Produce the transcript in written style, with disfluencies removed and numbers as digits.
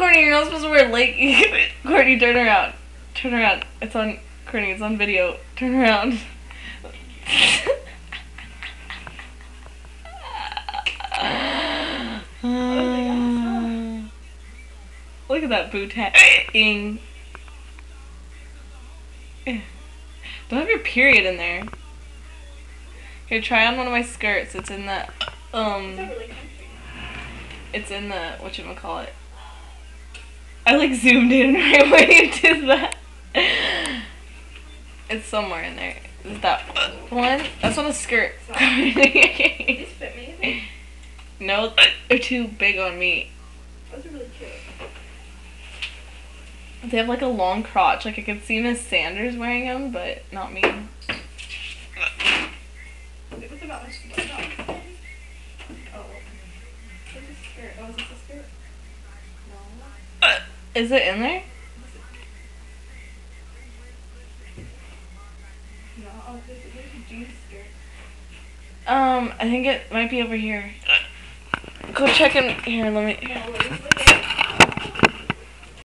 Courtney, you're not supposed to wear leg. Courtney, turn around. Turn around. It's on. Courtney, it's on video. Turn around. Look at that bootang. Don't have your period in there. Here, try on one of my skirts. It's in the it's in the whatchamacallit. I like zoomed in right when you did that. It's somewhere in there. Is that one? That's on a skirt. These fit me, you think? No, they're too big on me. Those are really cute. They have like a long crotch. Like I could see Miss Sanders wearing them, but not me. What's about my skirt? Oh, where's the skirt? Oh, is this a skirt? No. Is it in there? No. Oh, there's a jeans skirt. I think it might be over here. Go check in here. Let me. No, wait,